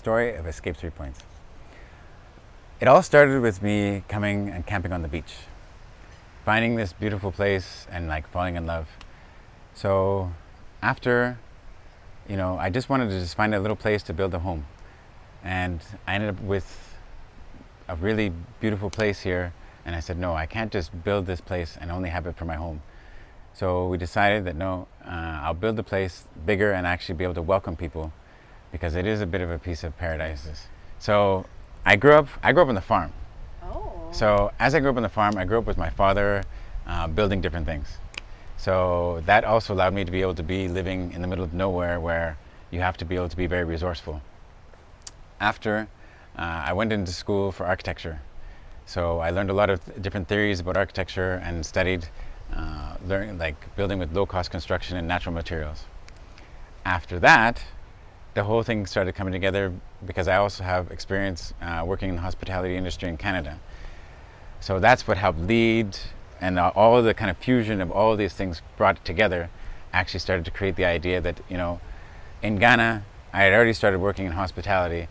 story of Escape 3 Points. It all started with me coming and camping on the beach, finding this beautiful place and like falling in love. So after, I just wanted to just find a little place to build a home. And I ended up with a really beautiful place here. And I said, no, I can't just build this place and only have it for my home. So we decided that no, I'll build the place bigger and actually be able to welcome people, because it is a bit of a piece of paradise. So I grew up on the farm. Oh. So as I grew up on the farm, I grew up with my father building different things. So that also allowed me to be able to be living in the middle of nowhere, where you have to be able to be very resourceful. After, I went into school for architecture. So I learned a lot of different theories about architecture and studied learning like building with low-cost construction and natural materials. After that, the whole thing started coming together because I also have experience working in the hospitality industry in Canada. So that's what helped lead, and all of the kind of fusion of all of these things brought together actually started to create the idea that, in Ghana, I had already started working in hospitality,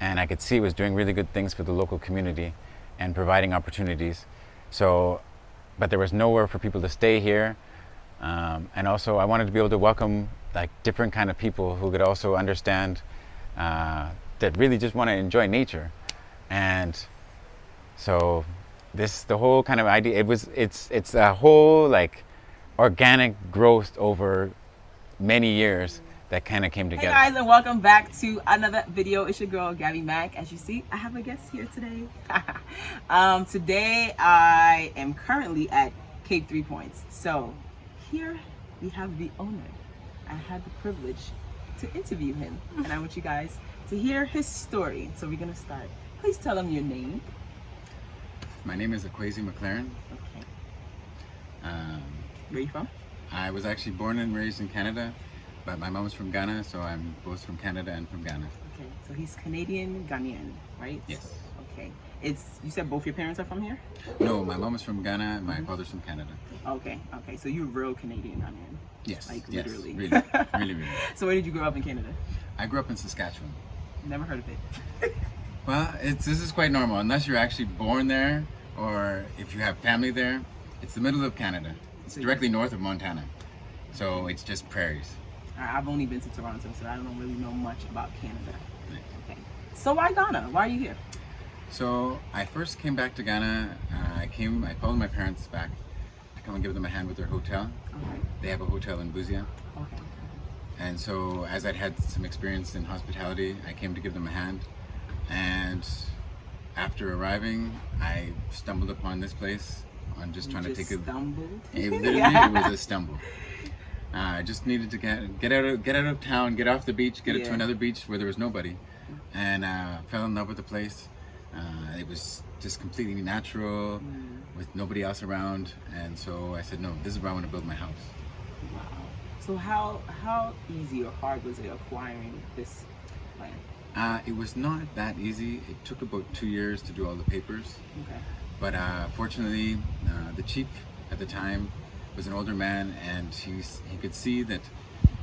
and I could see it was doing really good things for the local community and providing opportunities. So, but there was nowhere for people to stay here. And also I wanted to be able to welcome like different kind of people who could also understand that really just want to enjoy nature. And so the whole kind of idea, it's a whole like organic growth over many years that kind of came together. Hey guys, and welcome back to another video. It's your girl Gabby Mack. As you see, I have a guest here today. Today I am currently at Cape 3 Points. So here we have the owner. I had the privilege to interview him, and I want you guys to hear his story. So we're gonna start. Please tell him your name. My name is Aussie Mclaren. Okay. Where are you from? I was actually born and raised in Canada, but my mom's from Ghana, so I'm both from Canada and from Ghana. Okay, so he's Canadian, Ghanaian, right? Yes. Okay. You said both your parents are from here? No, my mom is from Ghana and my father's from Canada. Okay, so you're real Canadian, Ghanaian. Yes. Like yes, literally. Really. So where did you grow up in Canada? I grew up in Saskatchewan. Never heard of it. Well, this is quite normal, unless you're actually born there or if you have family there. It's the middle of Canada. It's directly north of Montana. So it's just prairies. I've only been to Toronto, so I don't really know much about Canada. Okay. So why Ghana? Why are you here? So I first came back to Ghana. I followed my parents back to come and give them a hand with their hotel. Okay. They have a hotel in Buzia. Okay. And so as I'd had some experience in hospitality, I came to give them a hand. And after arriving, I stumbled upon this place on just trying to take a stumbled? It was a stumble. I just needed to get out of town, get off the beach, get to another beach where there was nobody, and fell in love with the place. It was just completely natural, with nobody else around, and so I said, no, this is where I want to build my house. Wow. So how easy or hard was it acquiring this land? It was not that easy. It took about 2 years to do all the papers. Okay. But fortunately, the chief at the time was an older man, and he could see that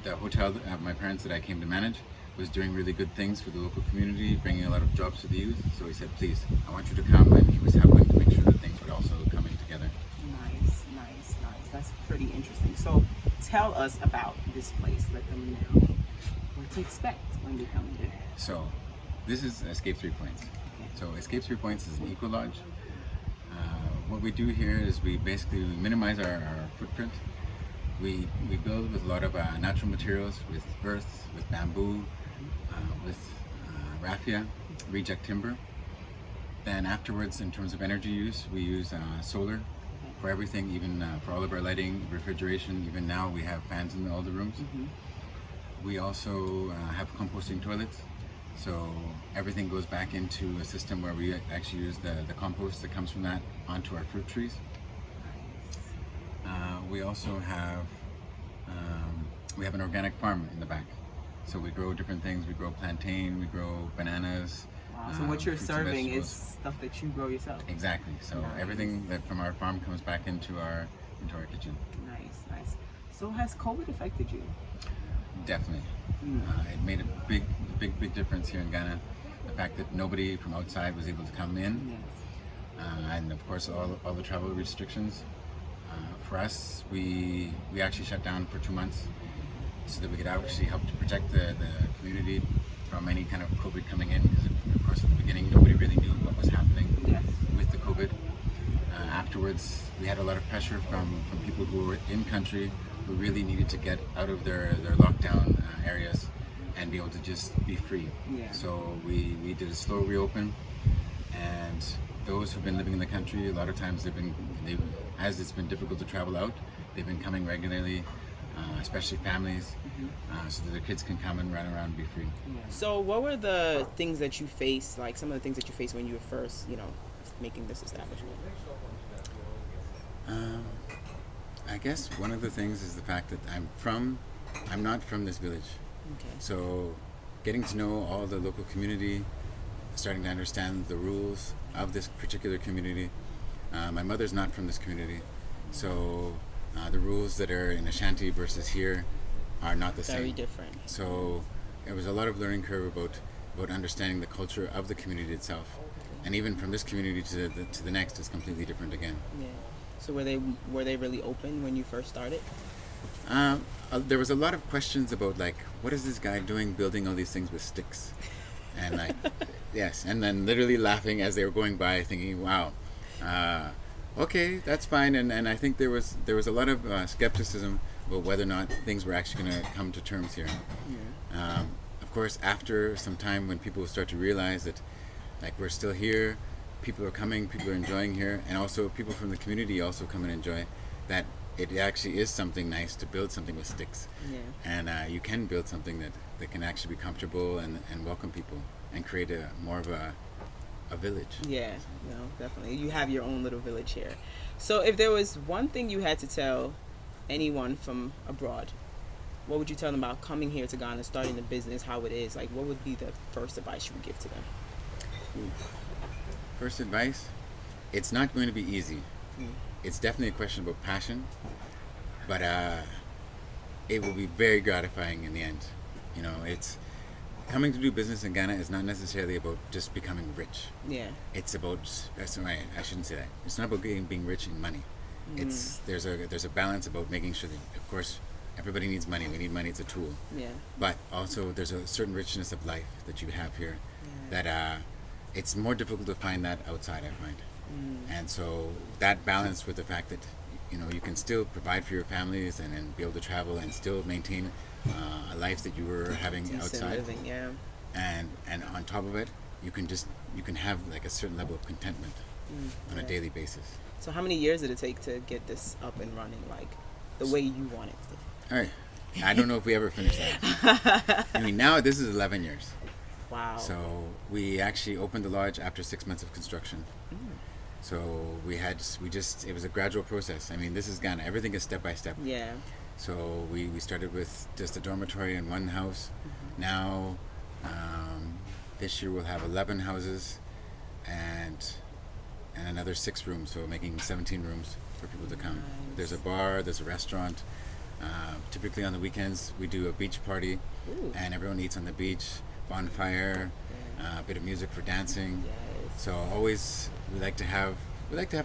the hotel my parents that I came to manage was doing really good things for the local community, bringing a lot of jobs to the youth. So he said, please, I want you to come, and he was helping to make sure that things were also coming together. Nice. That's pretty interesting. So tell us about this place. Let them know what to expect when they come here. So this is Escape 3 Points. Okay. So Escape 3 Points is an eco lodge. What we do here is we basically minimize our footprint. We build with a lot of natural materials, with earth, with bamboo, with raffia, reject timber. Then afterwards, in terms of energy use, we use solar for everything, even for all of our lighting, refrigeration. Even now we have fans in all the rooms. We also have composting toilets. So everything goes back into a system where we actually use the compost that comes from that onto our fruit trees. We also have an organic farm in the back. So we grow different things. We grow plantain, we grow bananas. Wow. So what you're serving is stuff that you grow yourself? Exactly. So everything that from our farm comes back into our kitchen. Nice. So has COVID affected you? Definitely. It made a the big difference here in Ghana, the fact that nobody from outside was able to come in, Yes. and of course all the travel restrictions. For us, we actually shut down for 2 months so that we could actually help to protect the community from any kind of COVID coming in, because of course at the beginning nobody really knew what was happening Yes. with the COVID. Afterwards, we had a lot of pressure from people who were in country who really needed to get out of their lockdown areas and be able to just be free. Yeah. So we did a slow reopen, and those who've been living in the country, a lot of times as it's been difficult to travel out, they've been coming regularly, especially families, so that their kids can come and run around and be free. So what were the things that you faced, like some of the things that you faced when you were first, making this establishment? I guess one of the things is the fact that I'm not from this village. Okay. So getting to know all the local community, starting to understand the rules of this particular community. My mother's not from this community, so the rules that are in Ashanti versus here are not the same. Very different. So it was a lot of learning curve about understanding the culture of the community itself. And even from this community to the next is completely different again. Yeah. So were they really open when you first started? There was a lot of questions about, like, what is this guy doing building all these things with sticks? And like, yes, and then literally laughing as they were going by, thinking, wow, okay, that's fine. And I think there was a lot of skepticism about whether or not things were actually going to come to terms here. Yeah. Of course, after some time, when people start to realize that, like, we're still here, people are coming, people are enjoying here, and also people from the community also come and enjoy, that it actually is something nice to build something with sticks. Yeah. And you can build something that can actually be comfortable and welcome people and create more of a village. Yeah, no, definitely. You have your own little village here. So if there was one thing you had to tell anyone from abroad, what would you tell them about coming here to Ghana, starting the business, how it is? Like, what would be the first advice you would give to them? First advice, it's not going to be easy. It's definitely a question about passion, but it will be very gratifying in the end. It's coming to do business in Ghana is not necessarily about just becoming rich. Yeah. It's about, that's right, I shouldn't say that. It's not about being rich in money. There's a balance about making sure that, of course, everybody needs money. We need money. It's a tool. Yeah. But also there's a certain richness of life that you have here that it's more difficult to find that outside, I find. And so that balance with the fact that you can still provide for your families and be able to travel and still maintain a life that you were having Decent outside. living, yeah. And on top of it, you can have like a certain level of contentment on a daily basis. So how many years did it take to get this up and running, like the way you want it to? All right. I don't know if we ever finish that. I mean, now this is 11 years. Wow. So we actually opened the lodge after 6 months of construction. So it was a gradual process. I mean, this is Ghana. Everything is step by step. Yeah. So we started with just a dormitory in one house. Now, this year we'll have 11 houses and another 6 rooms, so making 17 rooms for people to come. Nice. There's a bar, there's a restaurant. Typically on the weekends we do a beach party. Ooh. And everyone eats on the beach, bonfire, a bit of music for dancing. Yes. So always we like to have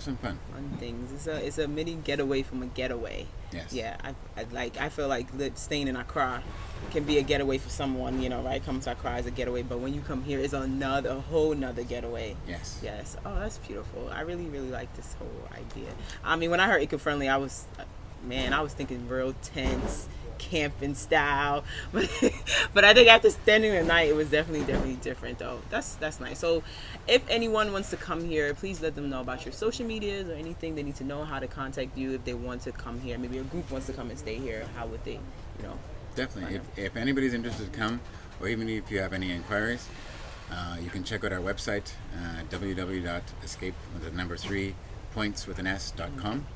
some fun. Fun things. It's a mini getaway from a getaway. Yes. Yeah. I feel like staying in Accra can be a getaway for someone, right? Coming to Accra is a getaway, but when you come here, it's a whole nother getaway. Yes. Yes. Oh, that's beautiful. I really, really like this whole idea. I mean, when I heard eco-friendly, I was thinking real tense, camping style, but I think after spending the night, it was definitely different though. That's nice. So if anyone wants to come here, please let them know about your social medias or anything they need to know, how to contact you if they want to come here. Maybe a group wants to come and stay here. How would they, Definitely. If anybody's interested to come, or even if you have any inquiries, you can check out our website, www.ESCAPE3POINTS.com.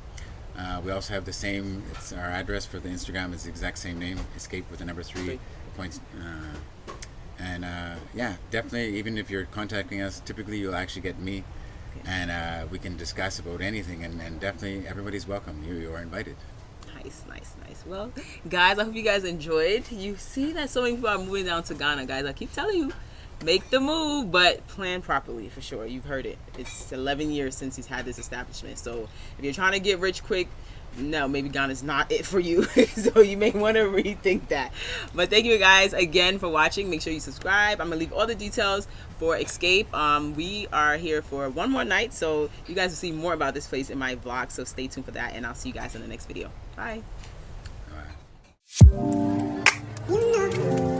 We also have the same, it's our address for the Instagram is the exact same name, ESCAPE3 points. Definitely, even if you're contacting us, typically you'll actually get me, and we can discuss about anything, and definitely everybody's welcome. You are invited. Nice. Nice. Well, guys, I hope you guys enjoyed. You see that so many people are moving down to Ghana, guys. I keep telling you, make the move, but plan properly for sure. You've heard it. It's 11 years since he's had this establishment. So if you're trying to get rich quick, no, maybe Ghana's not it for you. So you may want to rethink that. But thank you guys again for watching. Make sure you subscribe. I'm gonna leave all the details for Escape. We are here for one more night, so you guys will see more about this place in my vlog. So stay tuned for that, and I'll see you guys in the next video. Bye. All right.